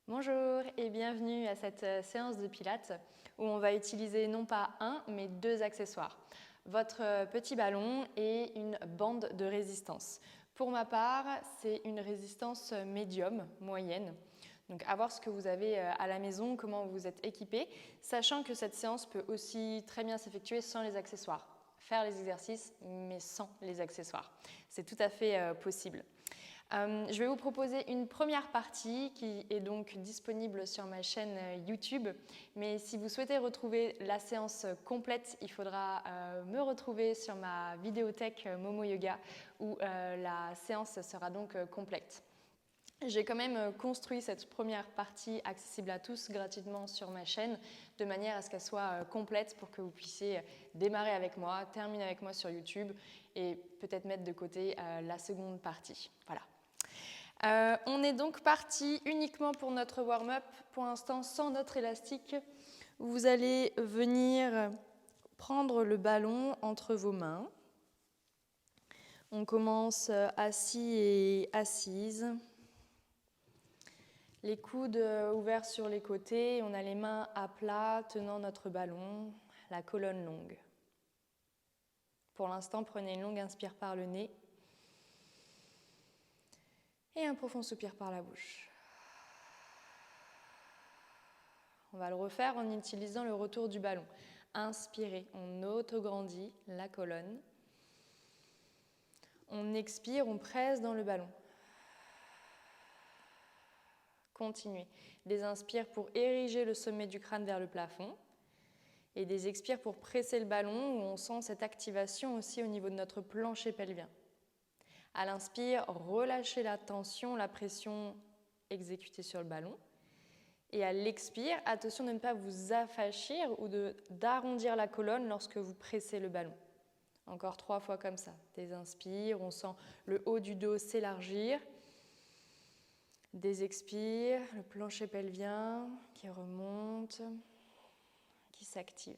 Bonjour et bienvenue à cette séance de pilates où on va utiliser non pas un mais deux accessoires. Votre petit ballon et une bande de résistance. Pour ma part, c'est une résistance médium, moyenne. Donc à voir ce que vous avez à la maison, comment vous êtes équipé, sachant que cette séance peut aussi très bien s'effectuer sans les accessoires. Faire les exercices mais sans les accessoires. C'est tout à fait possible. Je vais vous proposer une première partie qui est donc disponible sur ma chaîne YouTube. Mais si vous souhaitez retrouver la séance complète, il faudra me retrouver sur ma vidéothèque Momo Yoga où la séance sera donc complète. J'ai quand même construit cette première partie accessible à tous gratuitement sur ma chaîne de manière à ce qu'elle soit complète pour que vous puissiez démarrer avec moi, terminer avec moi sur YouTube et peut-être mettre de côté la seconde partie. Voilà. On est donc parti uniquement pour notre warm-up, pour l'instant sans notre élastique. Vous allez venir prendre le ballon entre vos mains. On commence assis et assise. Les coudes ouverts sur les côtés, on a les mains à plat tenant notre ballon, la colonne longue. Pour l'instant, prenez une longue inspire par le nez et un profond soupir par la bouche. On va le refaire en utilisant le retour du ballon. Inspirez, on autograndit la colonne. On expire, on presse dans le ballon. Continuez. Des inspires pour ériger le sommet du crâne vers le plafond. Et des expires pour presser le ballon où on sent cette activation aussi au niveau de notre plancher pelvien. À l'inspire, relâchez la tension, la pression exécutée sur le ballon. Et à l'expire, attention de ne pas vous affachir ou d'arrondir la colonne lorsque vous pressez le ballon. Encore 3 fois comme ça. Des inspires, on sent le haut du dos s'élargir. Des expires, le plancher pelvien qui remonte, qui s'active.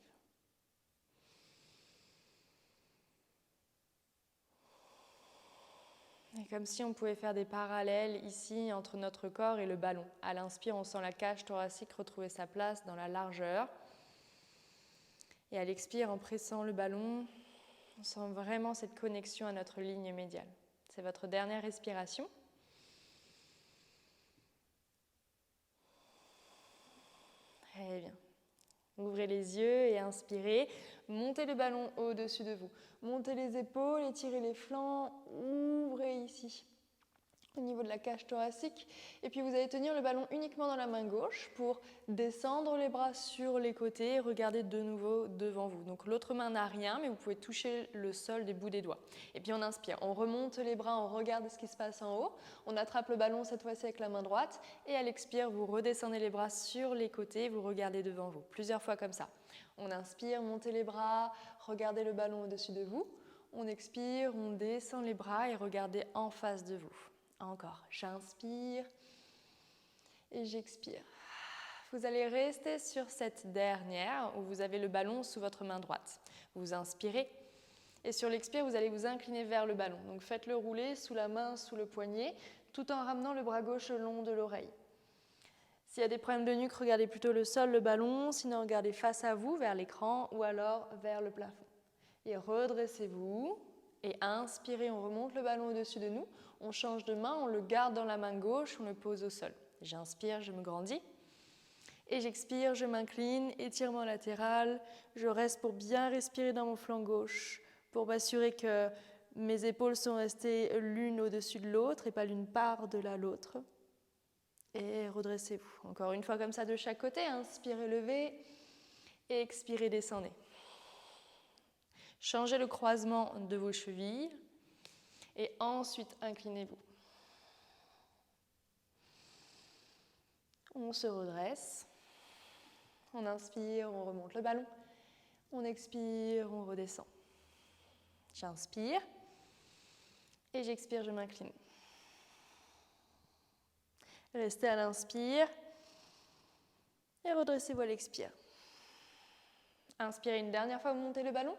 Et comme si on pouvait faire des parallèles ici entre notre corps et le ballon. À l'inspire, on sent la cage thoracique retrouver sa place dans la largeur. Et à l'expire, en pressant le ballon, on sent vraiment cette connexion à notre ligne médiale. C'est votre dernière respiration. Très bien. Ouvrez les yeux et inspirez. Montez le ballon au-dessus de vous. Montez les épaules, étirez les flancs. Ouvrez ici, au niveau de la cage thoracique. Et puis vous allez tenir le ballon uniquement dans la main gauche pour descendre les bras sur les côtés et regarder de nouveau devant vous. Donc l'autre main n'a rien, mais vous pouvez toucher le sol des bouts des doigts. Et puis on inspire, on remonte les bras, on regarde ce qui se passe en haut. On attrape le ballon cette fois-ci avec la main droite. Et à l'expire, vous redescendez les bras sur les côtés, vous regardez devant vous. Plusieurs fois comme ça. On inspire, montez les bras, regardez le ballon au-dessus de vous. On expire, on descend les bras et regardez en face de vous. Encore, j'inspire et j'expire. Vous allez rester sur cette dernière où vous avez le ballon sous votre main droite. Vous inspirez et sur l'expire, vous allez vous incliner vers le ballon. Donc faites-le rouler sous la main, sous le poignet, tout en ramenant le bras gauche le long de l'oreille. S'il y a des problèmes de nuque, regardez plutôt le sol, le ballon. Sinon, regardez face à vous, vers l'écran ou alors vers le plafond. Et redressez-vous. Et inspirez, on remonte le ballon au-dessus de nous. On change de main, on le garde dans la main gauche, on le pose au sol. J'inspire, je me grandis. Et j'expire, je m'incline, étirement latéral. Je reste pour bien respirer dans mon flanc gauche, pour m'assurer que mes épaules sont restées l'une au-dessus de l'autre et pas l'une par-delà l'autre. Et redressez-vous. Encore une fois comme ça de chaque côté. Inspirez, levez. Et expirez, descendez. Changez le croisement de vos chevilles. Et ensuite, inclinez-vous. On se redresse. On inspire, on remonte le ballon. On expire, on redescend. J'inspire. Et j'expire, je m'incline. Restez à l'inspire. Et redressez-vous à l'expire. Inspirez une dernière fois, vous montez le ballon.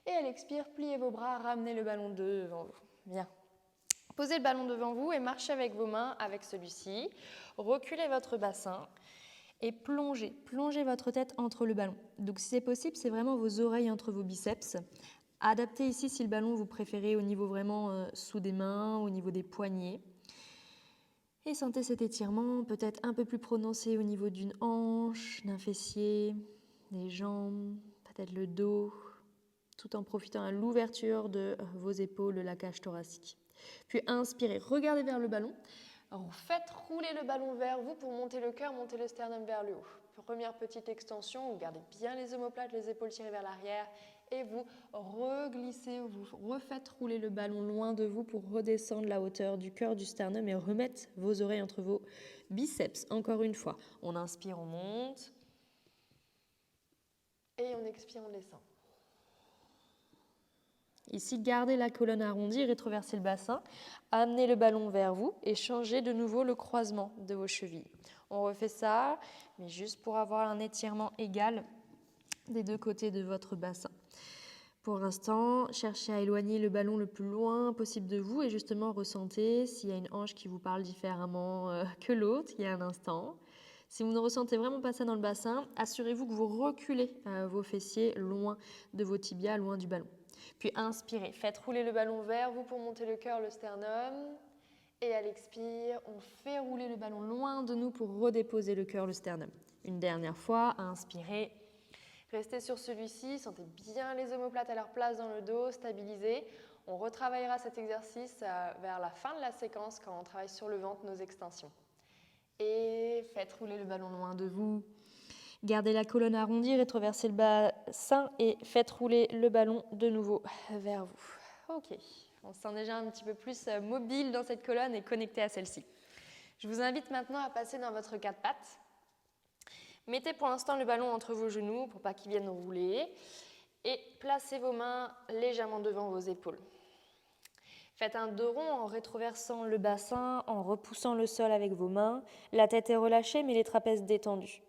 Et à l'expire, pliez vos bras, ramenez le ballon devant vous. Bien. Posez le ballon devant vous et marchez avec vos mains avec celui-ci. Reculez votre bassin et plongez votre tête entre le ballon. Donc si c'est possible, c'est vraiment vos oreilles entre vos biceps. Adaptez ici si le ballon vous préférez au niveau vraiment sous des mains, au niveau des poignets. Et sentez cet étirement peut-être un peu plus prononcé au niveau d'une hanche, d'un fessier, des jambes, peut-être le dos, tout en profitant de l'ouverture de vos épaules, de la cage thoracique. Puis inspirez, regardez vers le ballon. Faites rouler le ballon vers vous pour monter le cœur, monter le sternum vers le haut. Première petite extension, vous gardez bien les omoplates, les épaules tirées vers l'arrière et vous reglissez, vous refaites rouler le ballon loin de vous pour redescendre la hauteur du cœur, du sternum et remettre vos oreilles entre vos biceps. Encore une fois, on inspire, on monte et on expire, on descend. Ici, gardez la colonne arrondie, rétroversez le bassin, amenez le ballon vers vous et changez de nouveau le croisement de vos chevilles. On refait ça, mais juste pour avoir un étirement égal des deux côtés de votre bassin. Pour l'instant, cherchez à éloigner le ballon le plus loin possible de vous et justement ressentez s'il y a une hanche qui vous parle différemment que l'autre il y a un instant. Si vous ne ressentez vraiment pas ça dans le bassin, assurez-vous que vous reculez vos fessiers loin de vos tibias, loin du ballon. Puis inspirez, faites rouler le ballon vers vous pour monter le cœur, le sternum. Et à l'expire, on fait rouler le ballon loin de nous pour redéposer le cœur, le sternum. Une dernière fois, inspirez. Restez sur celui-ci, sentez bien les omoplates à leur place dans le dos, stabilisez. On retravaillera cet exercice vers la fin de la séquence quand on travaille sur le ventre, nos extensions. Et faites rouler le ballon loin de vous. Gardez la colonne arrondie, rétroversez le bassin et faites rouler le ballon de nouveau vers vous. Ok, on se sent déjà un petit peu plus mobile dans cette colonne et connecté à celle-ci. Je vous invite maintenant à passer dans votre quatre pattes. Mettez pour l'instant le ballon entre vos genoux pour pas qu'il vienne rouler et placez vos mains légèrement devant vos épaules. Faites un dos rond en rétroversant le bassin, en repoussant le sol avec vos mains. La tête est relâchée mais les trapèzes détendus.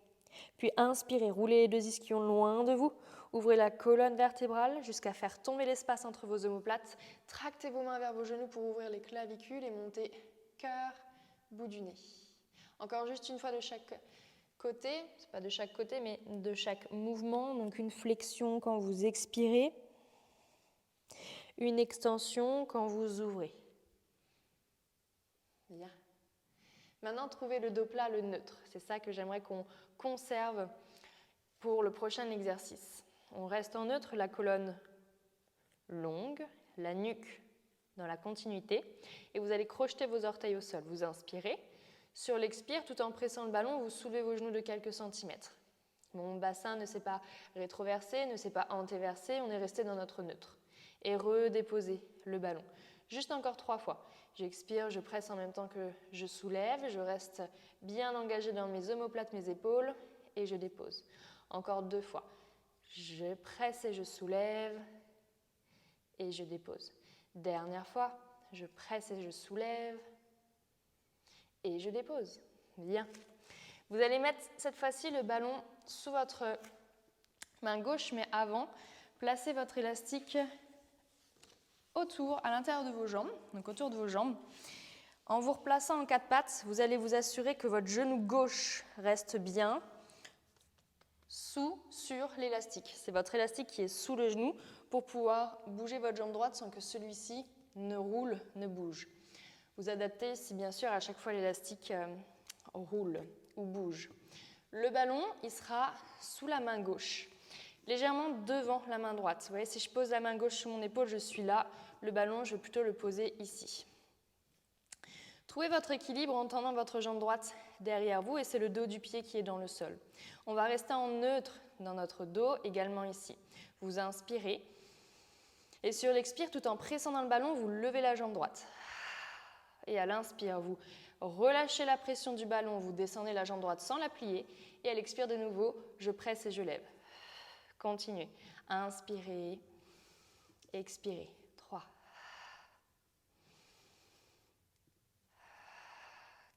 Puis inspirez, roulez les deux ischions loin de vous. Ouvrez la colonne vertébrale jusqu'à faire tomber l'espace entre vos omoplates. Tractez vos mains vers vos genoux pour ouvrir les clavicules et montez cœur, bout du nez. Encore juste une fois de chaque côté, c'est pas de chaque côté mais de chaque mouvement. Donc une flexion quand vous expirez, une extension quand vous ouvrez. Bien. Maintenant, trouvez le dos plat, le neutre. C'est ça que j'aimerais qu'on conserve pour le prochain exercice. On reste en neutre, la colonne longue, la nuque dans la continuité. Et vous allez crocheter vos orteils au sol. Vous inspirez. Sur l'expire, tout en pressant le ballon, vous soulevez vos genoux de quelques centimètres. Mon bassin ne s'est pas rétroversé, ne s'est pas antéversé. On est resté dans notre neutre. Et redéposez le ballon. Juste encore 3 fois. J'expire, je presse en même temps que je soulève, je reste bien engagée dans mes omoplates, mes épaules, et je dépose. Encore 2 fois. Je presse et je soulève, et je dépose. Dernière fois, je presse et je soulève, et je dépose. Bien. Vous allez mettre cette fois-ci le ballon sous votre main gauche, mais avant, placez votre élastique autour, à l'intérieur de vos jambes, donc autour de vos jambes. En vous replaçant en quatre pattes, vous allez vous assurer que votre genou gauche reste bien sur l'élastique. C'est votre élastique qui est sous le genou pour pouvoir bouger votre jambe droite sans que celui-ci ne roule, ne bouge. Vous adaptez si bien sûr à chaque fois l'élastique roule ou bouge. Le ballon, il sera sous la main gauche, légèrement devant la main droite. Vous voyez, si je pose la main gauche sur mon épaule, je suis là. Le ballon, je vais plutôt le poser ici. Trouvez votre équilibre en tendant votre jambe droite derrière vous et c'est le dos du pied qui est dans le sol. On va rester en neutre dans notre dos, également ici. Vous inspirez et sur l'expire, tout en pressant dans le ballon, vous levez la jambe droite. Et à l'inspire, vous relâchez la pression du ballon, vous descendez la jambe droite sans la plier et à l'expire de nouveau, je presse et je lève. Continuez. Inspirez, expirez. 3,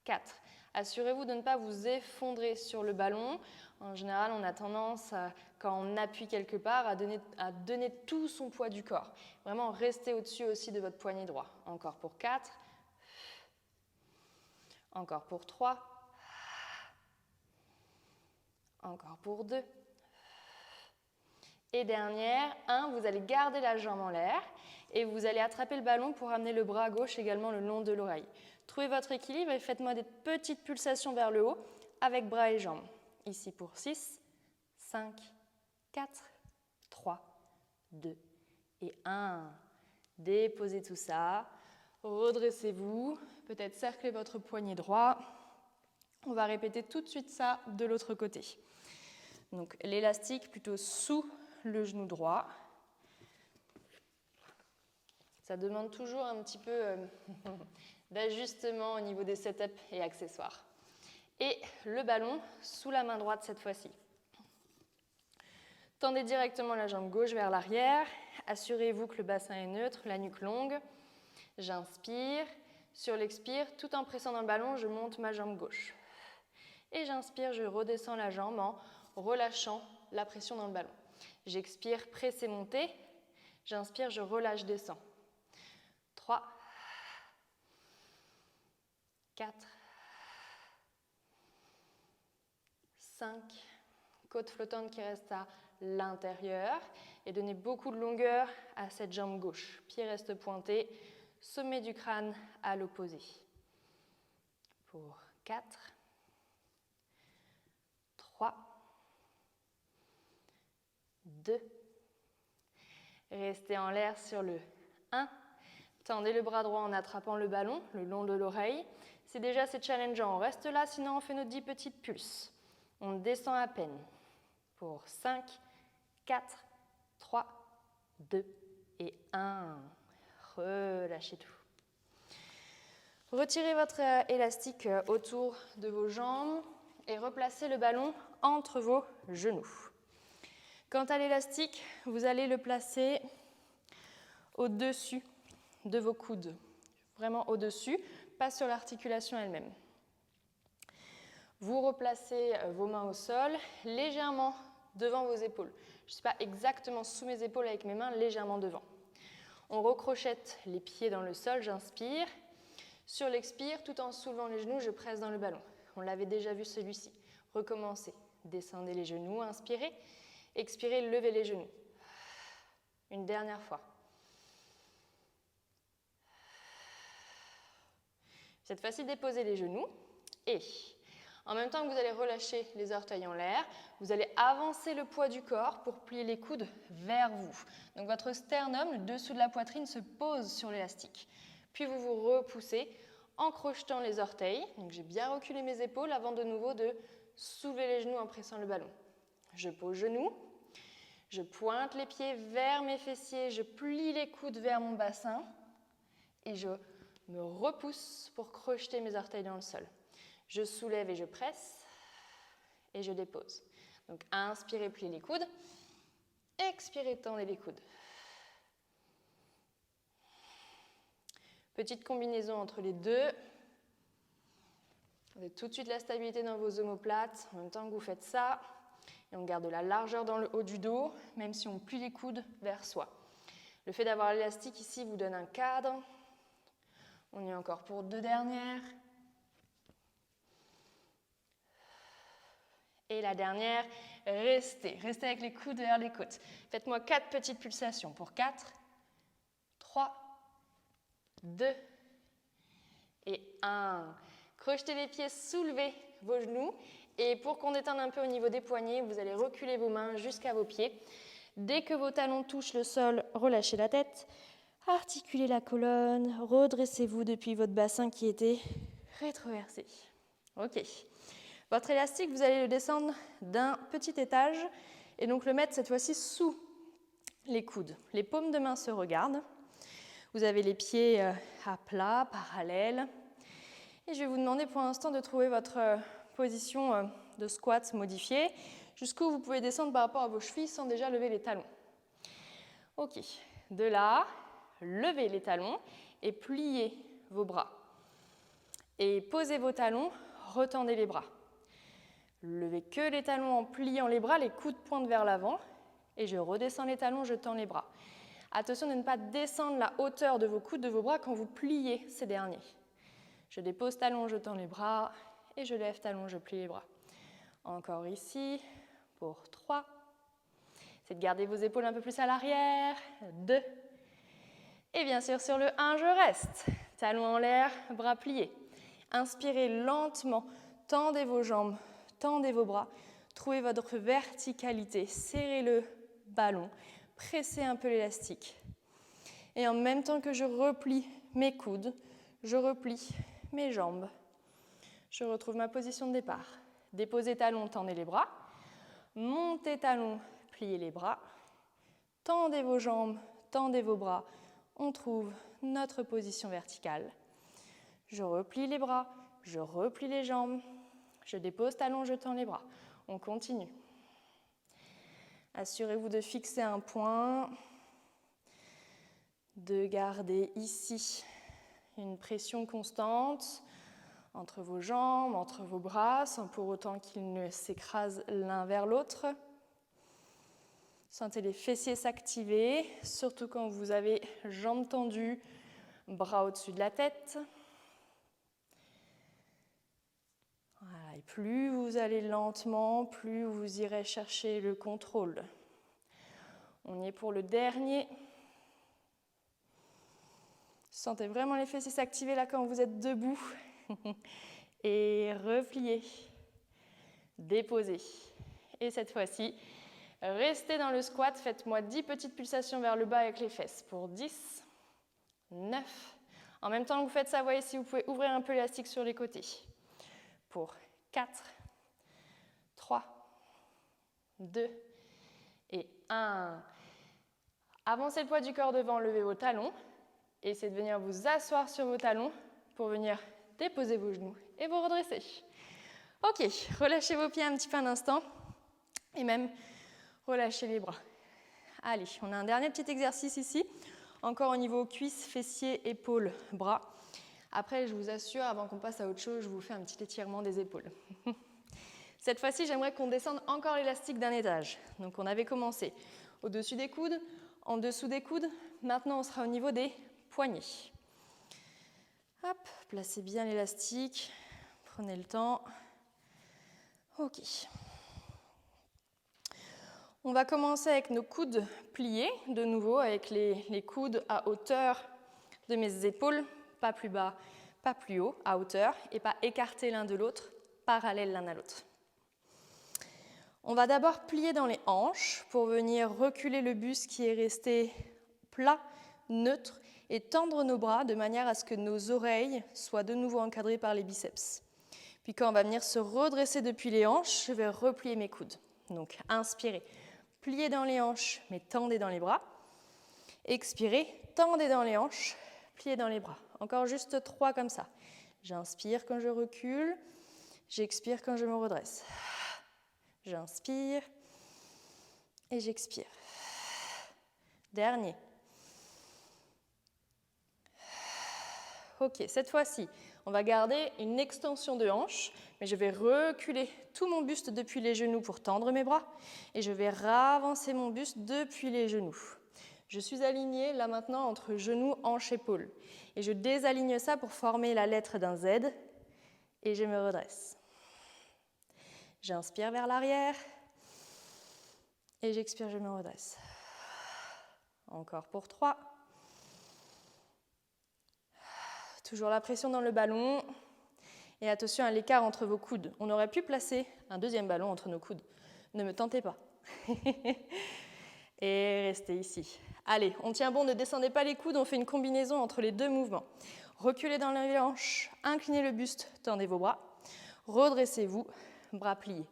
4. Assurez-vous de ne pas vous effondrer sur le ballon. En général, on a tendance, quand on appuie quelque part, à donner tout son poids du corps. Vraiment, restez au-dessus aussi de votre poignet droit. Encore pour 4, Encore pour 3. Encore pour 2. Et dernière, 1, vous allez garder la jambe en l'air et vous allez attraper le ballon pour amener le bras gauche également le long de l'oreille. Trouvez votre équilibre et faites-moi des petites pulsations vers le haut avec bras et jambes. Ici pour 6, 5, 4, 3, 2 et 1. Déposez tout ça, redressez-vous, peut-être cerclez votre poignet droit. On va répéter tout de suite ça de l'autre côté. Donc l'élastique plutôt sous le genou droit. Ça demande toujours un petit peu d'ajustement au niveau des setups et accessoires. Et le ballon sous la main droite cette fois-ci. Tendez directement la jambe gauche vers l'arrière. Assurez-vous que le bassin est neutre, la nuque longue. J'inspire. Sur l'expire, tout en pressant dans le ballon, je monte ma jambe gauche. Et j'inspire, je redescends la jambe en relâchant la pression dans le ballon. J'expire, presser, monter. J'inspire, je relâche, descends. 3, 4, 5, côte flottante qui reste à l'intérieur et donnez beaucoup de longueur à cette jambe gauche. Pied reste pointé, sommet du crâne à l'opposé. Pour 4, 3, 2, restez en l'air sur le 1. Tendez le bras droit en attrapant le ballon le long de l'oreille. C'est déjà c'est challengeant. On reste là, sinon on fait nos 10 petites pulses. On descend à peine. Pour 5, 4, 3, 2 et 1. Relâchez tout. Retirez votre élastique autour de vos jambes et replacez le ballon entre vos genoux. Quant à l'élastique, vous allez le placer au-dessus de vos coudes, vraiment au-dessus, pas sur l'articulation elle-même. Vous replacez vos mains au sol, légèrement devant vos épaules. Je ne suis pas exactement sous mes épaules avec mes mains, légèrement devant. On recrochette les pieds dans le sol, j'inspire. Sur l'expire, tout en soulevant les genoux, je presse dans le ballon. On l'avait déjà vu celui-ci. Recommencez. Descendez les genoux, inspirez. Expirez, levez les genoux. Une dernière fois. Cette fois-ci, déposez les genoux et en même temps que vous allez relâcher les orteils en l'air, vous allez avancer le poids du corps pour plier les coudes vers vous. Donc votre sternum, le dessous de la poitrine, se pose sur l'élastique. Puis vous vous repoussez en crochetant les orteils. Donc j'ai bien reculé mes épaules avant de nouveau de soulever les genoux en pressant le ballon. Je pose genoux, je pointe les pieds vers mes fessiers, je plie les coudes vers mon bassin et je me repousse pour crocheter mes orteils dans le sol. Je soulève et je presse et je dépose. Donc inspirez, pliez les coudes. Expirez, tendez les coudes. Petite combinaison entre les deux. Vous avez tout de suite la stabilité dans vos omoplates en même temps que vous faites ça. Et on garde la largeur dans le haut du dos, même si on plie les coudes vers soi. Le fait d'avoir l'élastique ici vous donne un cadre. On y est encore pour 2 dernières. Et la dernière, restez avec les coudes vers les côtes. Faites-moi 4 petites pulsations pour 4, 3, 2 et 1. Crochetez les pieds, soulevez vos genoux. Et pour qu'on détende un peu au niveau des poignets, vous allez reculer vos mains jusqu'à vos pieds. Dès que vos talons touchent le sol, relâchez la tête. Articulez la colonne, redressez-vous depuis votre bassin qui était rétroversé. Ok. Votre élastique, vous allez le descendre d'un petit étage et donc le mettre cette fois-ci sous les coudes. Les paumes de main se regardent. Vous avez les pieds à plat, parallèles. Et je vais vous demander pour l'instant de trouver votre position de squat modifiée, jusqu'où vous pouvez descendre par rapport à vos chevilles sans déjà lever les talons. Ok. De là, levez les talons et pliez vos bras. Et posez vos talons, retendez les bras. Levez que les talons en pliant les bras, les coudes pointent vers l'avant. Et je redescends les talons, je tends les bras. Attention de ne pas descendre la hauteur de vos coudes, de vos bras quand vous pliez ces derniers. Je dépose talon, je tends les bras et je lève talon, je plie les bras. Encore ici, pour 3. C'est de garder vos épaules un peu plus à l'arrière. 2. Et bien sûr, sur le 1, je reste. Talons en l'air, bras pliés. Inspirez lentement, tendez vos jambes, tendez vos bras. Trouvez votre verticalité, serrez le ballon, pressez un peu l'élastique. Et en même temps que je replie mes coudes, je replie mes jambes. Je retrouve ma position de départ. Déposez talons, tendez les bras. Montez talons, pliez les bras. Tendez vos jambes, tendez vos bras. On trouve notre position verticale. Je replie les bras, je replie les jambes. Je dépose talons, je tends les bras. On continue. Assurez-vous de fixer un point, de garder ici une pression constante entre vos jambes, entre vos bras, sans pour autant qu'ils ne s'écrasent l'un vers l'autre. Sentez les fessiers s'activer, surtout quand vous avez jambes tendues, bras au-dessus de la tête. Voilà, et plus vous allez lentement, plus vous irez chercher le contrôle. On y est pour le dernier. Sentez vraiment les fessiers s'activer là quand vous êtes debout. Et repliez. Déposez. Et cette fois-ci, restez dans le squat. Faites-moi 10 petites pulsations vers le bas avec les fesses. Pour 10, 9. En même temps que vous faites ça, voyez si vous pouvez ouvrir un peu l'élastique sur les côtés. Pour 4, 3, 2 et 1. Avancez le poids du corps devant, levez vos talons. Et essayez de venir vous asseoir sur vos talons pour venir déposer vos genoux et vous redresser. Ok, relâchez vos pieds un petit peu un instant et même relâchez les bras. Allez, on a un dernier petit exercice ici, encore au niveau cuisses, fessiers, épaules, bras. Après, je vous assure, avant qu'on passe à autre chose, je vous fais un petit étirement des épaules. Cette fois-ci, j'aimerais qu'on descende encore l'élastique d'un étage. Donc, on avait commencé au-dessus des coudes, en dessous des coudes. Maintenant, on sera au niveau des poignets. Hop, placez bien l'élastique. Prenez le temps. Ok. On va commencer avec nos coudes pliés, de nouveau, avec les coudes à hauteur de mes épaules, pas plus bas, pas plus haut, à hauteur, et pas écartés l'un de l'autre, parallèles l'un à l'autre. On va d'abord plier dans les hanches pour venir reculer le buste qui est resté plat, neutre, et tendre nos bras de manière à ce que nos oreilles soient de nouveau encadrées par les biceps. Puis quand on va venir se redresser depuis les hanches, je vais replier mes coudes. Donc inspirez, pliez dans les hanches, mais tendez dans les bras. Expirez, tendez dans les hanches, pliez dans les bras. Encore juste 3 comme ça. J'inspire quand je recule, j'expire quand je me redresse. J'inspire et j'expire. Dernier. Ok, cette fois-ci, on va garder une extension de hanche, mais je vais reculer tout mon buste depuis les genoux pour tendre mes bras et je vais ravancer mon buste depuis les genoux. Je suis alignée là maintenant entre genoux, hanches, épaules et je désaligne ça pour former la lettre d'un Z et je me redresse. J'inspire vers l'arrière et j'expire, je me redresse. Encore pour 3. Toujours la pression dans le ballon. Et attention à l'écart entre vos coudes. On aurait pu placer un deuxième ballon entre nos coudes. Ne me tentez pas. Et restez ici. Allez, on tient bon, ne descendez pas les coudes, on fait une combinaison entre les deux mouvements. Reculez dans les hanches, inclinez le buste, tendez vos bras. Redressez-vous, bras pliés.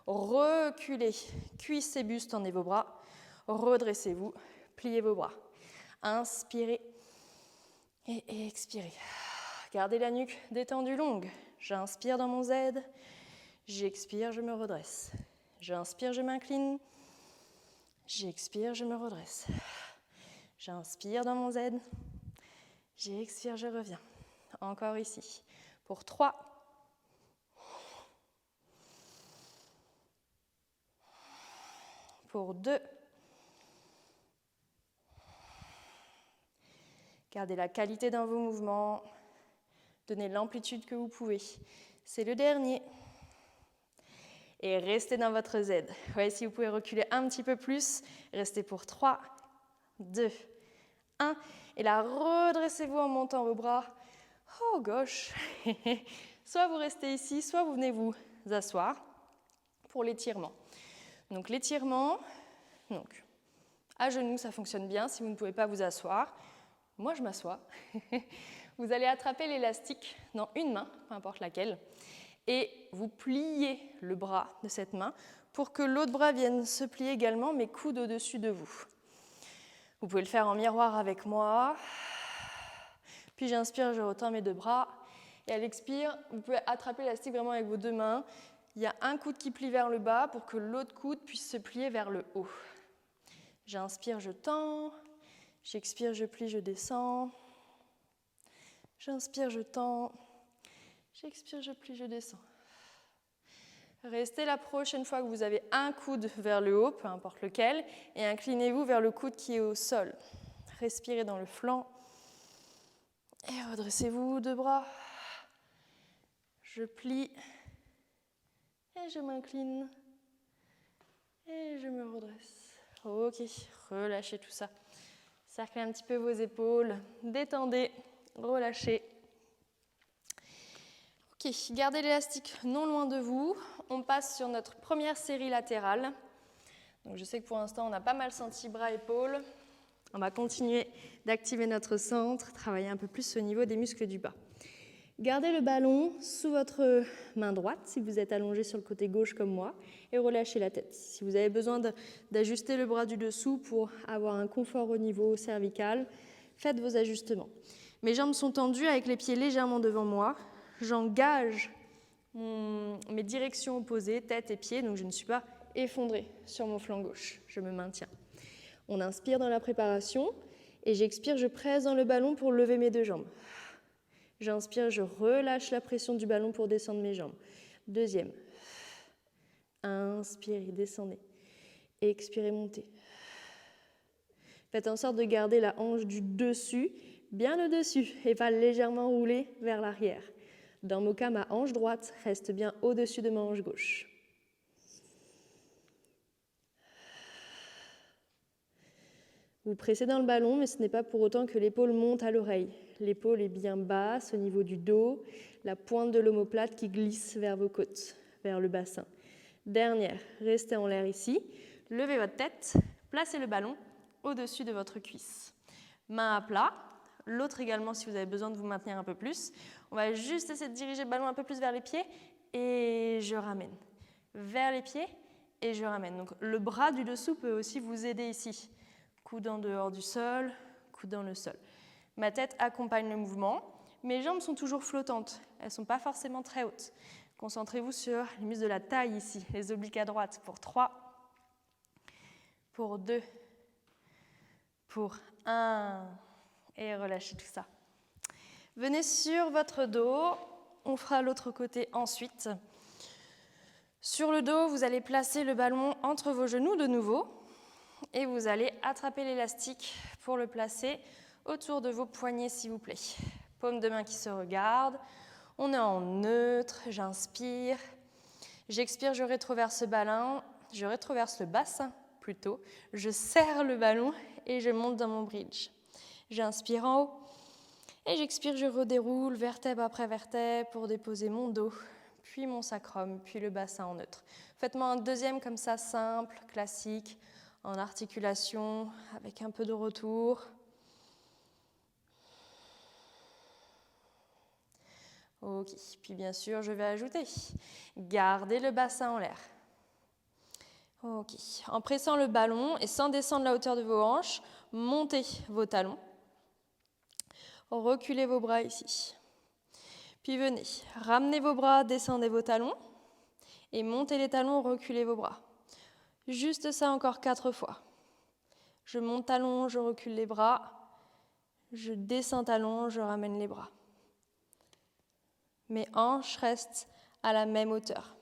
Reculez, cuisses et buste, tendez vos bras. Redressez-vous, pliez vos bras. Inspirez et expirez. Gardez la nuque détendue longue. J'inspire dans mon Z. J'expire, je me redresse. J'inspire, je m'incline. J'expire, je me redresse. J'inspire dans mon Z. J'expire, je reviens. Encore ici. Pour 3. Pour 2. Gardez la qualité dans vos mouvements. Donnez l'amplitude que vous pouvez. C'est le dernier. Et restez dans votre Z. Voyez, si vous pouvez reculer un petit peu plus, restez pour 3, 2, 1. Et là, redressez-vous en montant vos bras au gauche. Soit vous restez ici, soit vous venez vous asseoir pour l'étirement. Donc l'étirement, à genoux, ça fonctionne bien si vous ne pouvez pas vous asseoir. Moi, je m'assois. Vous allez attraper l'élastique dans une main, peu importe laquelle, et vous pliez le bras de cette main pour que l'autre bras vienne se plier également, mais coude au-dessus de vous. Vous pouvez le faire en miroir avec moi. Puis j'inspire, je retends mes deux bras. Et à l'expire, vous pouvez attraper l'élastique vraiment avec vos deux mains. Il y a un coude qui plie vers le bas pour que l'autre coude puisse se plier vers le haut. J'inspire, je tends. J'expire, je plie, je descends. J'inspire, je tends. J'expire, je plie, je descends. Restez la prochaine fois que vous avez un coude vers le haut, peu importe lequel, et inclinez-vous vers le coude qui est au sol. Respirez dans le flanc. Et redressez-vous, deux bras. Je plie. Et je m'incline. Et je me redresse. Ok, relâchez tout ça. Cerclez un petit peu vos épaules. Détendez, relâchez. Ok, gardez l'élastique non loin de vous. On passe sur notre première série latérale. Donc je sais que pour l'instant, on a pas mal senti bras-épaules. On va continuer d'activer notre centre, travailler un peu plus au niveau des muscles du bas. Gardez le ballon sous votre main droite si vous êtes allongé sur le côté gauche comme moi et relâchez la tête. Si vous avez besoin d'ajuster le bras du dessous pour avoir un confort au niveau cervical, faites vos ajustements. Mes jambes sont tendues avec les pieds légèrement devant moi. J'engage mes directions opposées, tête et pieds, donc je ne suis pas effondrée sur mon flanc gauche. Je me maintiens. On inspire dans la préparation et j'expire, je presse dans le ballon pour lever mes deux jambes. J'inspire, je relâche la pression du ballon pour descendre mes jambes. Deuxième. Inspirez, descendez. Expirez, montez. Faites en sorte de garder la hanche du dessus bien au-dessus et pas légèrement roulée vers l'arrière. Dans mon cas, ma hanche droite reste bien au-dessus de ma hanche gauche. Vous pressez dans le ballon, mais ce n'est pas pour autant que l'épaule monte à l'oreille. L'épaule est bien basse au niveau du dos, la pointe de l'omoplate qui glisse vers vos côtes, vers le bassin. Dernière, restez en l'air ici. Levez votre tête, placez le ballon au-dessus de votre cuisse. Main à plat, l'autre également si vous avez besoin de vous maintenir un peu plus. On va juste essayer de diriger le ballon un peu plus vers les pieds et je ramène. Vers les pieds et je ramène. Donc le bras du dessous peut aussi vous aider ici. Coude en dehors du sol, coude dans le sol. Ma tête accompagne le mouvement. Mes jambes sont toujours flottantes. Elles ne sont pas forcément très hautes. Concentrez-vous sur les muscles de la taille ici, les obliques à droite. Pour 3, pour 2, pour 1. Et relâchez tout ça. Venez sur votre dos. On fera l'autre côté ensuite. Sur le dos, vous allez placer le ballon entre vos genoux de nouveau. Et vous allez attraper l'élastique pour le placer autour de vos poignets, s'il vous plaît. Paume de main qui se regarde. On est en neutre. J'inspire. J'expire, je rétroverse le ballon. Je rétroverse le bassin plutôt. Je serre le ballon et je monte dans mon bridge. J'inspire en haut. Et j'expire, je redéroule vertèbre après vertèbre pour déposer mon dos, puis mon sacrum, puis le bassin en neutre. Faites-moi un deuxième comme ça, simple, classique, en articulation, avec un peu de retour. Ok, puis bien sûr, je vais ajouter. Gardez le bassin en l'air. Ok, en pressant le ballon et sans descendre la hauteur de vos hanches, montez vos talons. Reculez vos bras ici. Puis venez, ramenez vos bras, descendez vos talons et montez les talons, reculez vos bras. Juste ça encore 4 fois. Je monte talons, je recule les bras. Je descends talons, je ramène les bras. Mes hanches restent à la même hauteur.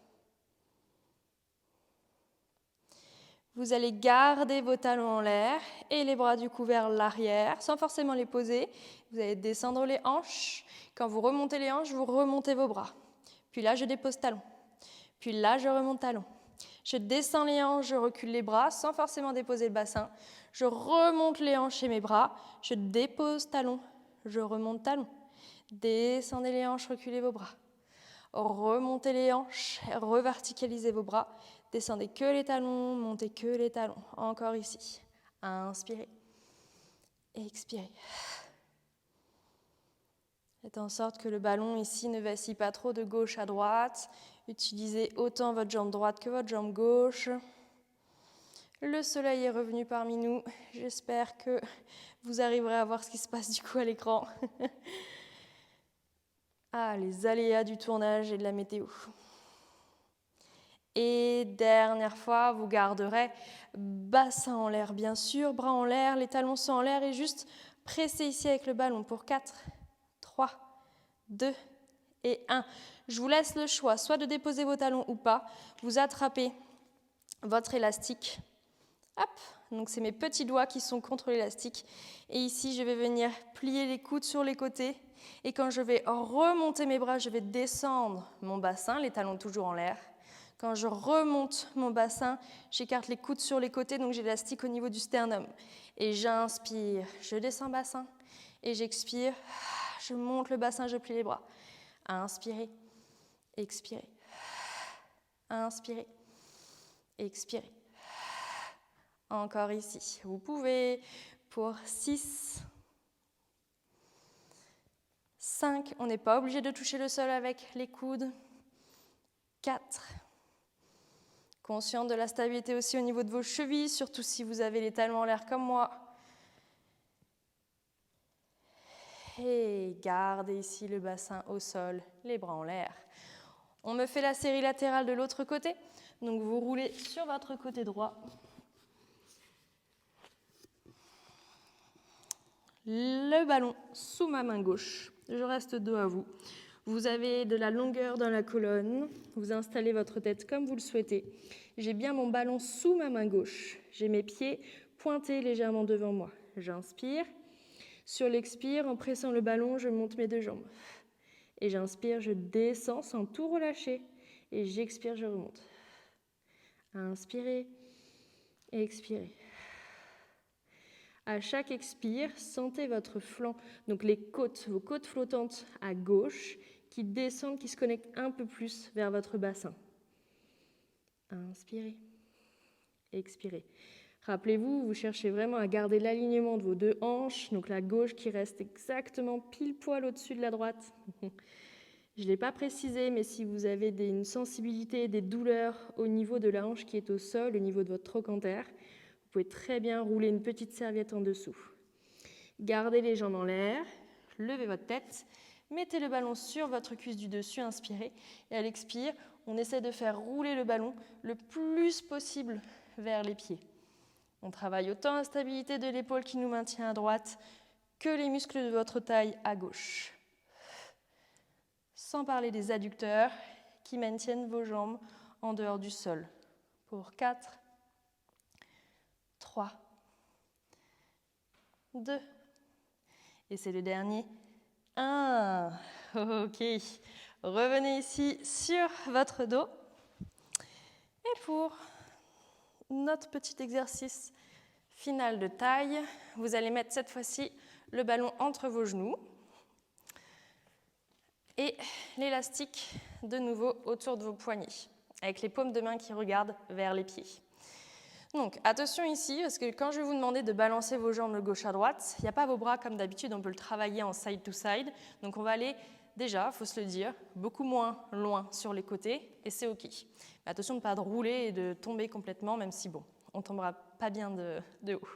Vous allez garder vos talons en l'air et les bras du coup vers l'arrière, sans forcément les poser. Vous allez descendre les hanches. Quand vous remontez les hanches, vous remontez vos bras. Puis là, je dépose talons. Puis là, je remonte talons. Je descends les hanches, je recule les bras sans forcément déposer le bassin. Je remonte les hanches et mes bras. Je dépose talons. Je remonte talons. Descendez les hanches, reculez vos bras. Remontez les hanches, reverticalisez vos bras. Descendez que les talons, montez que les talons. Encore ici. Inspirez. Expirez. Faites en sorte que le ballon ici ne vacille pas trop de gauche à droite. Utilisez autant votre jambe droite que votre jambe gauche. Le soleil est revenu parmi nous. J'espère que vous arriverez à voir ce qui se passe du coup à l'écran. Ah, les aléas du tournage et de la météo. Et dernière fois, vous garderez bassin en l'air, bien sûr, bras en l'air, les talons sont en l'air et juste pressez ici avec le ballon pour 4, 3, 2 et 1. Je vous laisse le choix, soit de déposer vos talons ou pas. Vous attrapez votre élastique. Hop, donc c'est mes petits doigts qui sont contre l'élastique. Et ici, je vais venir plier les coudes sur les côtés. Et quand je vais remonter mes bras, je vais descendre mon bassin, les talons toujours en l'air. Quand je remonte mon bassin, j'écarte les coudes sur les côtés, donc j'ai l'élastique au niveau du sternum. Et j'inspire, je descends bassin. Et j'expire, je monte le bassin, je plie les bras. Inspirez, expirez. Inspirez, expirez. Encore ici. Vous pouvez pour 6, 5. On n'est pas obligé de toucher le sol avec les coudes. 4. Conscient de la stabilité aussi au niveau de vos chevilles, surtout si vous avez les talons en l'air comme moi. Et gardez ici le bassin au sol, les bras en l'air. On me fait la série latérale de l'autre côté. Donc vous roulez sur votre côté droit. Le ballon sous ma main gauche. Je reste dos à vous. Vous avez de la longueur dans la colonne. Vous installez votre tête comme vous le souhaitez. J'ai bien mon ballon sous ma main gauche. J'ai mes pieds pointés légèrement devant moi. J'inspire. Sur l'expire, en pressant le ballon, je monte mes deux jambes. Et j'inspire, je descends sans tout relâcher. Et j'expire, je remonte. Inspirez. Expirez. À chaque expire, sentez votre flanc, donc les côtes, vos côtes flottantes à gauche, qui descendent, qui se connectent un peu plus vers votre bassin. Inspirez, expirez. Rappelez-vous, vous cherchez vraiment à garder l'alignement de vos deux hanches, donc la gauche qui reste exactement pile poil au-dessus de la droite. Je ne l'ai pas précisé, mais si vous avez une sensibilité, des douleurs au niveau de la hanche qui est au sol, au niveau de votre trochanter, vous pouvez très bien rouler une petite serviette en dessous. Gardez les jambes en l'air, levez votre tête, mettez le ballon sur votre cuisse du dessus, inspirez. Et à l'expire, on essaie de faire rouler le ballon le plus possible vers les pieds. On travaille autant la stabilité de l'épaule qui nous maintient à droite que les muscles de votre taille à gauche. Sans parler des adducteurs qui maintiennent vos jambes en dehors du sol. Pour 4, 3, 2, et c'est le dernier, 1. Ok, revenez ici sur votre dos. Et pour notre petit exercice final de taille, vous allez mettre cette fois-ci le ballon entre vos genoux et l'élastique de nouveau autour de vos poignets, avec les paumes de main qui regardent vers les pieds. Donc, attention ici, parce que quand je vais vous demander de balancer vos jambes de gauche à droite, il n'y a pas vos bras comme d'habitude, on peut le travailler en side to side. Donc, on va aller, déjà, il faut se le dire, beaucoup moins loin sur les côtés, et c'est OK. Mais attention de ne pas rouler et de tomber complètement, même si, bon, on ne tombera pas bien de haut.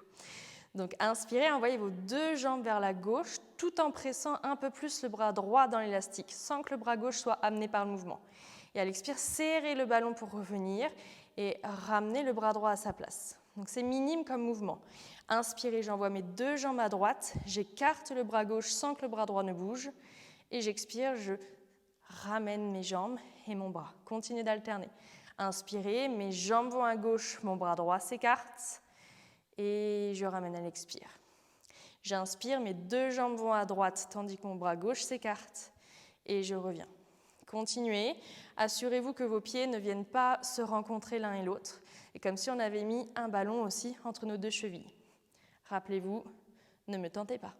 Donc, inspirez, envoyez vos deux jambes vers la gauche, tout en pressant un peu plus le bras droit dans l'élastique, sans que le bras gauche soit amené par le mouvement. Et à l'expire, serrez le ballon pour revenir et ramenez le bras droit à sa place. Donc c'est minime comme mouvement. Inspirez, j'envoie mes deux jambes à droite, j'écarte le bras gauche sans que le bras droit ne bouge. Et j'expire, je ramène mes jambes et mon bras. Continuez d'alterner. Inspirez, mes jambes vont à gauche, mon bras droit s'écarte et je ramène à l'expire. J'inspire, mes 2 jambes vont à droite tandis que mon bras gauche s'écarte et je reviens. Continuez, assurez-vous que vos pieds ne viennent pas se rencontrer l'un et l'autre, et comme si on avait mis un ballon aussi entre nos 2 chevilles. Rappelez-vous, ne me tentez pas.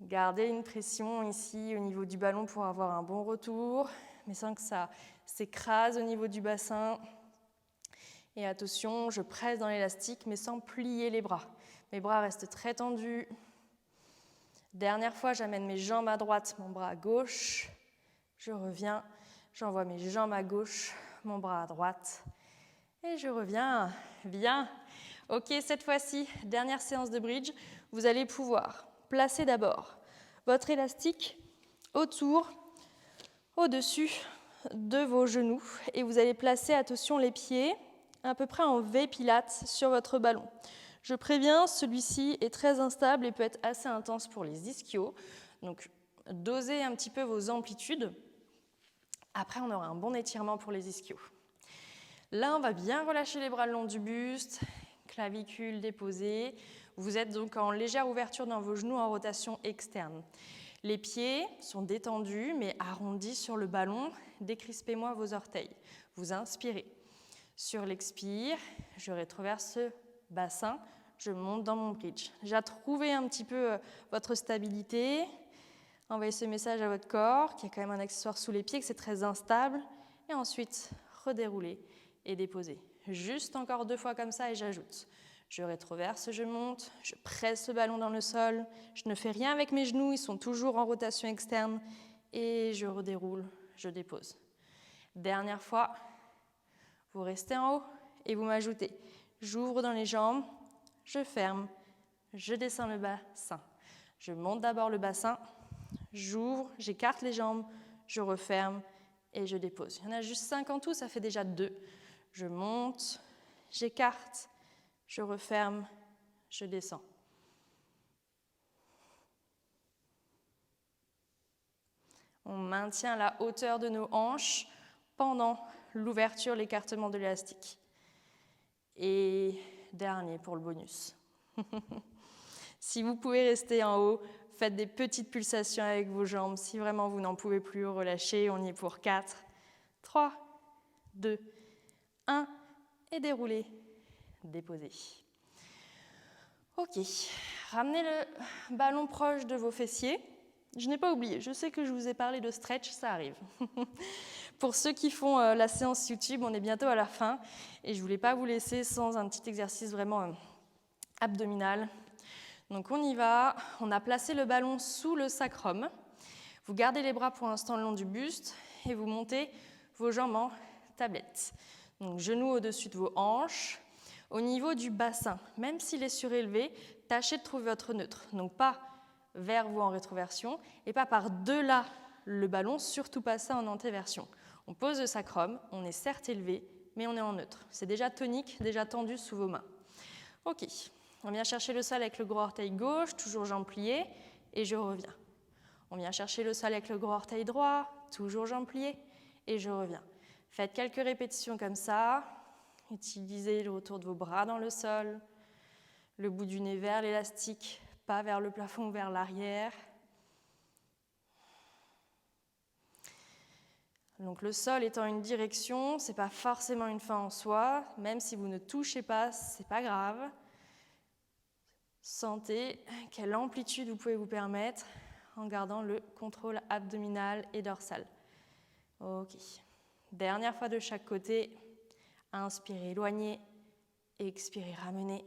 Gardez une pression ici au niveau du ballon pour avoir un bon retour, mais sans que ça s'écrase au niveau du bassin. Et attention, je presse dans l'élastique, mais sans plier les bras. Mes bras restent très tendus. Dernière fois, j'amène mes jambes à droite, mon bras à gauche. Je reviens, j'envoie mes jambes à gauche, mon bras à droite. Et je reviens. Bien. Ok, cette fois-ci, dernière séance de bridge. Vous allez pouvoir placer d'abord votre élastique autour, au-dessus de vos genoux. Et vous allez placer, attention, les pieds à peu près en V pilates sur votre ballon. Je préviens, celui-ci est très instable et peut être assez intense pour les ischios. Donc, dosez un petit peu vos amplitudes. Après, on aura un bon étirement pour les ischios. Là, on va bien relâcher les bras le long du buste, clavicule déposée. Vous êtes donc en légère ouverture dans vos genoux en rotation externe. Les pieds sont détendus mais arrondis sur le ballon. Décrispez-moi vos orteils. Vous inspirez. Sur l'expire, je rétroverse ce bassin, je monte dans mon bridge. J'ai trouvé un petit peu votre stabilité. Envoyez ce message à votre corps, qui a quand même un accessoire sous les pieds, que c'est très instable. Et ensuite, redéroulez et déposez. Juste encore 2 fois comme ça et j'ajoute. Je rétroverse, je monte, je presse le ballon dans le sol. Je ne fais rien avec mes genoux, ils sont toujours en rotation externe. Et je redéroule, je dépose. Dernière fois, vous restez en haut et vous m'ajoutez. J'ouvre dans les jambes, je ferme, je descends le bassin. Je monte d'abord le bassin, j'ouvre, j'écarte les jambes, je referme et je dépose. Il y en a juste 5 en tout, ça fait déjà 2. Je monte, j'écarte, je referme, je descends. On maintient la hauteur de nos hanches pendant l'ouverture, l'écartement de l'élastique. Et dernier pour le bonus. Si vous pouvez rester en haut, faites des petites pulsations avec vos jambes. Si vraiment vous n'en pouvez plus, relâchez. On y est pour 4, 3, 2, 1. Et déroulez. Déposez. Ok. Ramenez le ballon proche de vos fessiers. Je n'ai pas oublié. Je sais que je vous ai parlé de stretch, ça arrive. Pour ceux qui font la séance YouTube, on est bientôt à la fin. Et je ne voulais pas vous laisser sans un petit exercice vraiment abdominal. Donc on y va. On a placé le ballon sous le sacrum. Vous gardez les bras pour l'instant le long du buste et vous montez vos jambes en tablette. Donc genoux au-dessus de vos hanches. Au niveau du bassin, même s'il est surélevé, tâchez de trouver votre neutre. Donc pas vers vous en rétroversion et pas par-delà le ballon, surtout pas ça en antéversion. On pose le sacrum, on est certes élevé, mais on est en neutre. C'est déjà tonique, déjà tendu sous vos mains. Ok, on vient chercher le sol avec le gros orteil gauche, toujours jambes pliées, et je reviens. On vient chercher le sol avec le gros orteil droit, toujours jambes pliées, et je reviens. Faites quelques répétitions comme ça. Utilisez le retour de vos bras dans le sol, le bout du nez vers l'élastique, pas vers le plafond ou vers l'arrière. Donc le sol étant une direction, ce n'est pas forcément une fin en soi. Même si vous ne touchez pas, ce n'est pas grave. Sentez quelle amplitude vous pouvez vous permettre en gardant le contrôle abdominal et dorsal. Ok. Dernière fois de chaque côté. Inspirez, éloignez. Expirez, ramenez.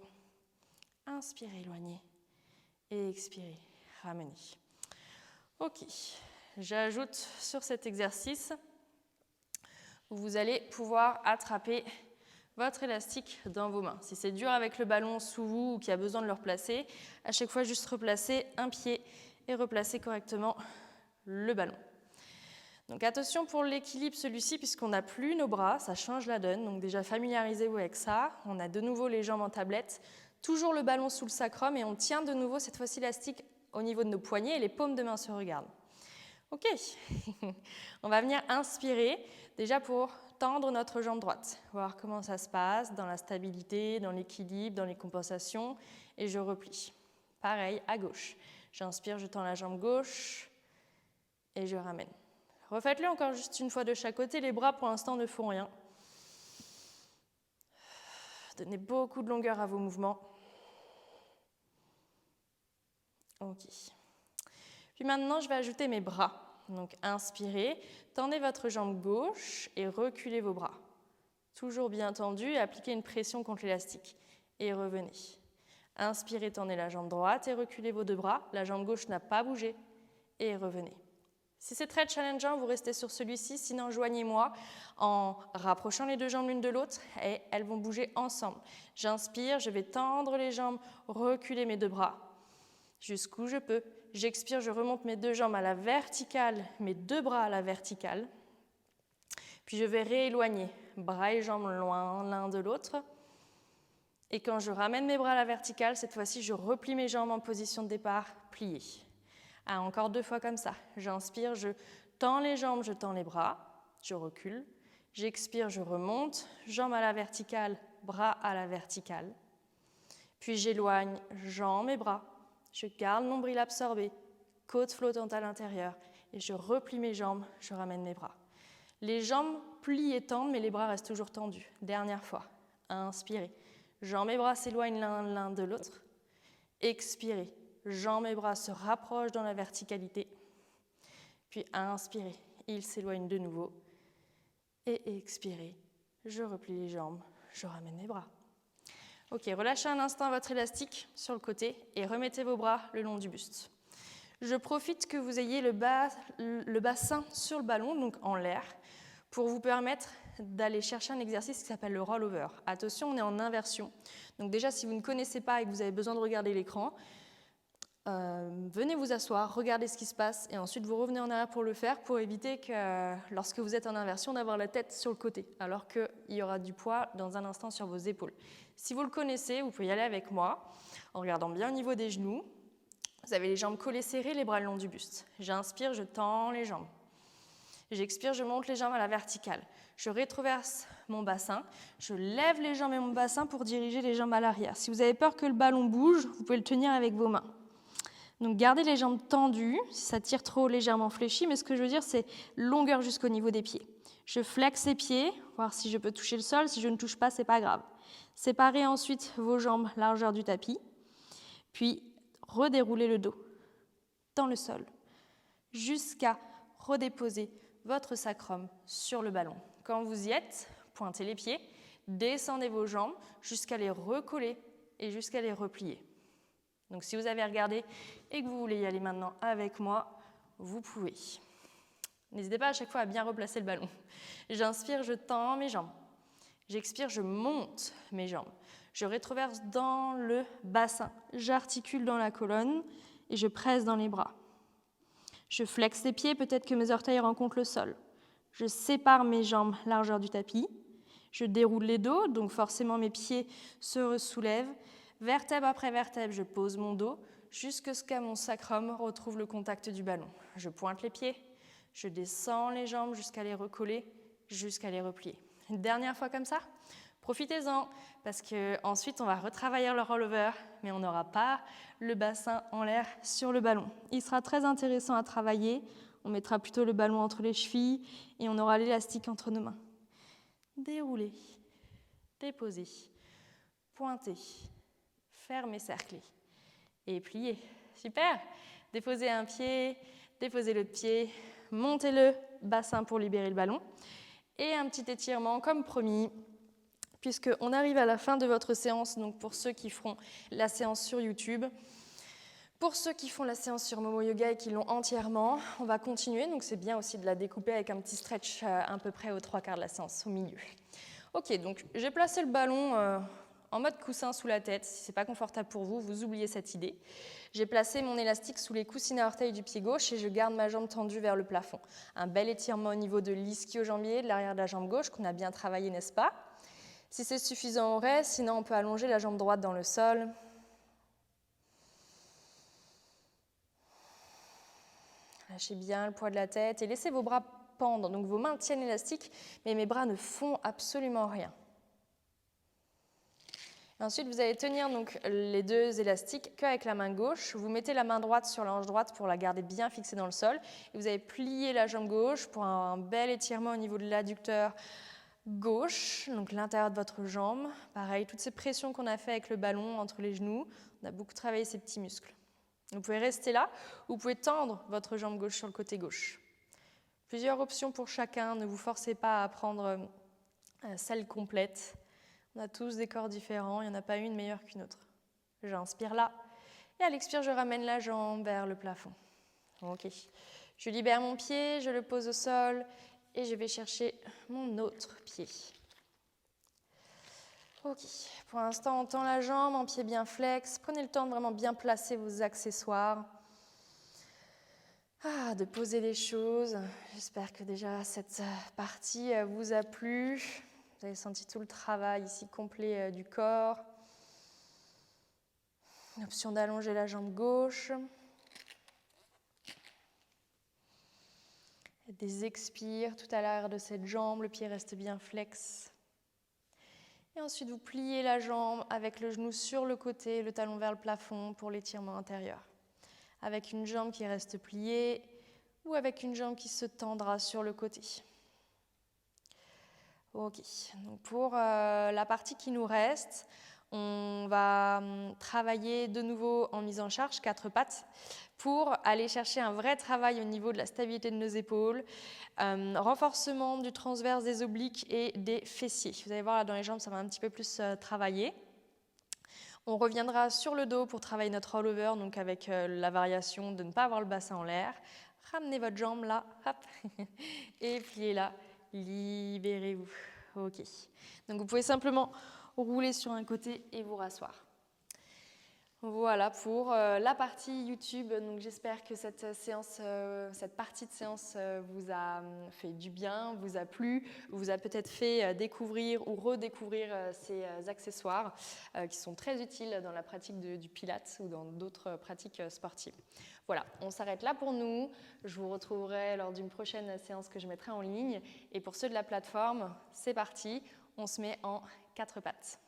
Inspirez, éloignez. Et expirez, ramenez. Ok. J'ajoute sur cet exercice, vous allez pouvoir attraper votre élastique dans vos mains. Si c'est dur avec le ballon sous vous ou qu'il y a besoin de le replacer, à chaque fois juste replacer un pied et replacer correctement le ballon. Donc attention pour l'équilibre celui-ci puisqu'on n'a plus nos bras, ça change la donne. Donc déjà familiarisez-vous avec ça. On a de nouveau les jambes en tablette, toujours le ballon sous le sacrum et on tient de nouveau cette fois-ci l'élastique au niveau de nos poignets et les paumes de main se regardent. Ok, on va venir inspirer déjà pour tendre notre jambe droite, voir comment ça se passe dans la stabilité, dans l'équilibre, dans les compensations, et je replie. Pareil, à gauche. J'inspire, je tends la jambe gauche et je ramène. Refaites-le encore juste une fois de chaque côté, les bras pour l'instant ne font rien. Donnez beaucoup de longueur à vos mouvements. Ok. Puis maintenant, je vais ajouter mes bras. Donc, inspirez, tendez votre jambe gauche et reculez vos bras. Toujours bien tendu et appliquez une pression contre l'élastique. Et revenez. Inspirez, tendez la jambe droite et reculez vos deux bras. La jambe gauche n'a pas bougé. Et revenez. Si c'est très challengeant, vous restez sur celui-ci. Sinon, joignez-moi en rapprochant les deux jambes l'une de l'autre et elles vont bouger ensemble. J'inspire, je vais tendre les jambes, reculer mes deux bras jusqu'où je peux. J'expire, je remonte mes deux jambes à la verticale, mes deux bras à la verticale. Puis je vais rééloigner, bras et jambes loin l'un de l'autre. Et quand je ramène mes bras à la verticale, cette fois-ci, je replie mes jambes en position de départ, pliées. Encore 2 fois comme ça. J'inspire, je tends les jambes, je tends les bras, je recule. J'expire, je remonte, jambes à la verticale, bras à la verticale. Puis j'éloigne jambes et bras. Je garde mon nombril absorbé, côte flottante à l'intérieur. Et je replie mes jambes, je ramène mes bras. Les jambes plient et tendent, mais les bras restent toujours tendus. Dernière fois. Inspirez. Jambes et bras s'éloignent l'un de l'autre. Expirez. Jambes et bras se rapprochent dans la verticalité. Puis inspirez. Ils s'éloignent de nouveau. Et expirez. Je replie les jambes. Je ramène mes bras. Ok, relâchez un instant votre élastique sur le côté et remettez vos bras le long du buste. Je profite que vous ayez le bassin sur le ballon, donc en l'air, pour vous permettre d'aller chercher un exercice qui s'appelle le roll-over. Attention, on est en inversion. Donc déjà, si vous ne connaissez pas et que vous avez besoin de regarder l'écran, venez vous asseoir, regardez ce qui se passe et ensuite vous revenez en arrière pour le faire pour éviter que lorsque vous êtes en inversion d'avoir la tête sur le côté alors qu'il y aura du poids dans un instant sur vos épaules. Si vous le connaissez, vous pouvez y aller avec moi en regardant bien au niveau des genoux. Vous avez les jambes collées serrées, les bras le long du buste. J'inspire, je tends les jambes. J'expire, je monte les jambes à la verticale. Je rétroverse mon bassin, je lève les jambes et mon bassin pour diriger les jambes à l'arrière. Si vous avez peur que le ballon bouge, vous pouvez le tenir avec vos mains. Donc gardez les jambes tendues, si ça tire trop légèrement fléchi, mais ce que je veux dire c'est longueur jusqu'au niveau des pieds. Je flexe les pieds, voir si je peux toucher le sol, si je ne touche pas, c'est pas grave. Séparez ensuite vos jambes largeur du tapis, puis redéroulez le dos dans le sol, jusqu'à redéposer votre sacrum sur le ballon. Quand vous y êtes, pointez les pieds, descendez vos jambes jusqu'à les recoller et jusqu'à les replier. Donc si vous avez regardé et que vous voulez y aller maintenant avec moi, vous pouvez. N'hésitez pas à chaque fois à bien replacer le ballon. J'inspire, je tends mes jambes. J'expire, je monte mes jambes. Je rétroverse dans le bassin. J'articule dans la colonne et je presse dans les bras. Je flexe les pieds, peut-être que mes orteils rencontrent le sol. Je sépare mes jambes largeur du tapis. Je déroule les dos, donc forcément mes pieds se soulèvent. Vertèbre après vertèbre, je pose mon dos jusqu'à ce que mon sacrum retrouve le contact du ballon. Je pointe les pieds, je descends les jambes jusqu'à les recoller, jusqu'à les replier. Une dernière fois comme ça. Profitez-en, parce qu'ensuite on va retravailler le rollover, mais on n'aura pas le bassin en l'air sur le ballon. Il sera très intéressant à travailler. On mettra plutôt le ballon entre les chevilles et on aura l'élastique entre nos mains. Déroulez, déposez, pointez. Fermez, cerclez et pliez. Super. Déposez un pied, déposez l'autre pied, montez le bassin pour libérer le ballon. Et un petit étirement comme promis, puisqu'on arrive à la fin de votre séance, donc pour ceux qui feront la séance sur YouTube. Pour ceux qui font la séance sur Momo Yoga et qui l'ont entièrement, on va continuer. Donc c'est bien aussi de la découper avec un petit stretch à peu près aux 3/4 de la séance, au milieu. Ok, donc j'ai placé le ballon en mode coussin sous la tête. Si ce n'est pas confortable pour vous, vous oubliez cette idée. J'ai placé mon élastique sous les coussinets à orteils du pied gauche et je garde ma jambe tendue vers le plafond. Un bel étirement au niveau de l'ischio-jambier, de l'arrière de la jambe gauche, qu'on a bien travaillé, n'est-ce pas? Si c'est suffisant, on reste. Sinon, on peut allonger la jambe droite dans le sol. Lâchez bien le poids de la tête et laissez vos bras pendre. Donc vos mains tiennent l'élastique, mais mes bras ne font absolument rien. Ensuite, vous allez tenir donc les deux élastiques qu'avec la main gauche. Vous mettez la main droite sur la hanche droite pour la garder bien fixée dans le sol. Et vous allez plier la jambe gauche pour un bel étirement au niveau de l'adducteur gauche, donc l'intérieur de votre jambe. Pareil, toutes ces pressions qu'on a fait avec le ballon entre les genoux, on a beaucoup travaillé ces petits muscles. Vous pouvez rester là ou vous pouvez tendre votre jambe gauche sur le côté gauche. Plusieurs options pour chacun, ne vous forcez pas à prendre celle complète. On a tous des corps différents, il n'y en a pas une meilleure qu'une autre. J'inspire là, et à l'expire, je ramène la jambe vers le plafond. Ok. Je libère mon pied, je le pose au sol, et je vais chercher mon autre pied. Ok. Pour l'instant, on tend la jambe, en pied bien flex. Prenez le temps de vraiment bien placer vos accessoires. De poser les choses. J'espère que déjà cette partie vous a plu. Vous avez senti tout le travail ici complet du corps. Option d'allonger la jambe gauche. Des expires tout à l'arrière de cette jambe, le pied reste bien flex. Et ensuite vous pliez la jambe avec le genou sur le côté, le talon vers le plafond pour l'étirement intérieur. Avec une jambe qui reste pliée ou avec une jambe qui se tendra sur le côté. Ok, donc pour la partie qui nous reste, on va travailler de nouveau en mise en charge, 4 pattes, pour aller chercher un vrai travail au niveau de la stabilité de nos épaules, renforcement du transverse des obliques et des fessiers. Vous allez voir là dans les jambes, ça va un petit peu plus travailler. On reviendra sur le dos pour travailler notre all-over, donc avec la variation de ne pas avoir le bassin en l'air. Ramenez votre jambe là, hop, et pliez-la. Libérez-vous. Ok. Donc vous pouvez simplement rouler sur un côté et vous rasseoir. Voilà pour la partie YouTube. Donc j'espère que cette partie de séance vous a fait du bien, vous a plu, vous a peut-être fait découvrir ou redécouvrir ces accessoires qui sont très utiles dans la pratique du Pilates ou dans d'autres pratiques sportives. Voilà, on s'arrête là pour nous. Je vous retrouverai lors d'une prochaine séance que je mettrai en ligne. Et pour ceux de la plateforme, c'est parti, on se met en 4 pattes.